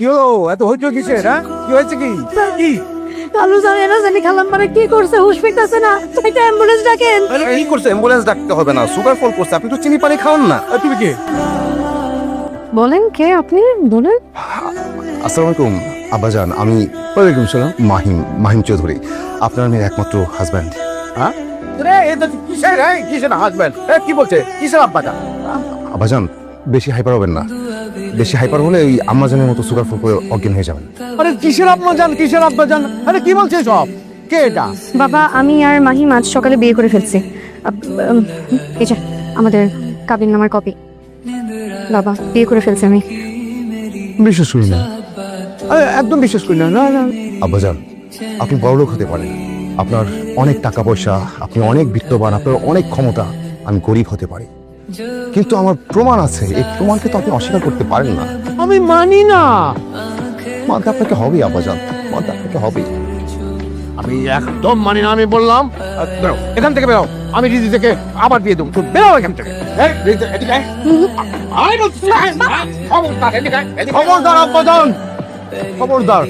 কি হলো এত হইচই কিসের? হ্যাঁ কি হয়েছে? কি কি কালু জানে জানি খালাম মানে কি করছে হুশ ফিরতেছে না, একটা অ্যাম্বুলেন্স ডাকেন। কি করছে? অ্যাম্বুলেন্স ডাকতে হবে না, সুগার ফল করছে। আপনি তো চিনি পানি খাওয়ান না। তুমি কি? বলেন কে আপনি? বলেন। আসসালামু আলাইকুম আব্বাজান, আমি ওয়ালাইকুম সালাম মাহিম চৌধুরী, আপনার মেয়ের একমাত্র হাজব্যান্ড। হ্যাঁ রে এটা কিসের? কিসের হাজবেন্ড? কি বলছে? কিসের আব্বাটা? আব্বাজান বেশি হাইপার হবেন না, বেশি হাইপার হলে ওই আম্মাজানের মতো সুগার ফল করে অজ্ঞান হয়ে যাবেন। আরে কিসের আব্বাজান? কিসের আব্বাজান? আরে কি বলছে সব? কে এটা? বাবা আমি আর মাহিম আজ সকালে বিয়ে করে ফেলছি। এই যে আমাদের কাবিননামার কপি। বাবা বিয়ে করে ফেলছি আমি। বিশ্বাস করি না আরে একদম বিশ্বাস করি না। না না আব্বাজান, আপনি বড়লোক হতে পারেন, আপনার অনেক টাকা পয়সা, আপনি অনেক বিত্তবান, আপনার অনেক ক্ষমতা, আমি গরিব হতে পারি, কিন্তু আমার প্রমাণ আছে। এই প্রমাণকে তো আপনি অস্বীকার করতে পারেন না। আমি মানি না। মানতে আপনাকে হবেই আব্বাজান, মানতে আপনাকে হবেই। আমি একদম মানি না। আমি বললাম বেরো এখান থেকে, বেরো। আমি দিদি থেকে আবার দিয়ে দেবো। তুই বেরো এখান থেকে। এদিকে আয়। আয় বলছি, আয়, আয়। খবরদার এদিকে আয়, এদিকে আয়। খবরদার আব্বাজান, খবরদার।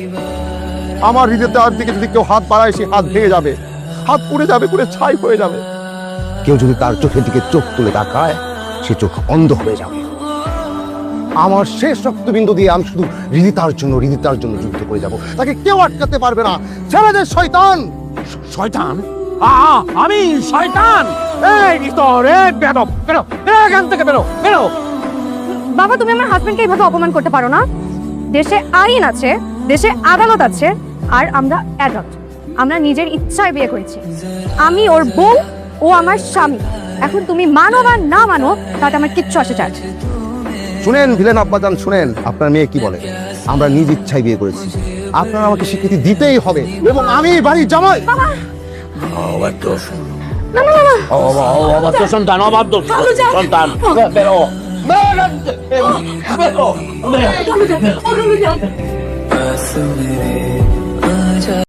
আমার হৃদয় দেওয়ার দিকে যদি কেউ হাত বাড়ায়, সে হাত ভেঙে যাবে, হাত পুড়ে যাবে, পুড়ে ছাই হয়ে যাবে। কেউ যদি তার চোখের দিকে চোখ তুলে তাকায়, সে চোখ অন্ধ হয়ে যাবে। আমার শেষ রক্তবিন্দু দিয়ে আমি শুধু হৃদিতার জন্য যুদ্ধ করে যাব। তাকে কেউ আটকাতে পারবে না। ছেড়ে দে শয়তান। শয়তান? আমি শয়তান? এই ভিতর, বেরো বেরো এখান থেকে, বেরো বেরো। বাবা তুমি আমার হাজবেন্ডকে এইভাবে অপমান করতে পারো না। দেশে আইন আছে, দেশে আদালত আছে, আর আমরা অ্যাডাল্ট। আমরা নিজের ইচ্ছায় বিয়ে করেছি। আমি ওর বউ, ও আমার স্বামী। এখন তুমি মানো বা না মানো তাতে আমার কিচ্ছু আসে যায় না। শুনেন ভিলেন আব্বাজান, শুনেন আপনার মেয়ে কি বলে। আমরা নিজ ইচ্ছায় বিয়ে করেছি, আপনার আমাকে স্বীকৃতি দিতেই হবে, এবং আমি বাড়ির জামাই। অবাধ্য সন্তান, অবাধ্য সন্তান। বেরো বেরো বেরো।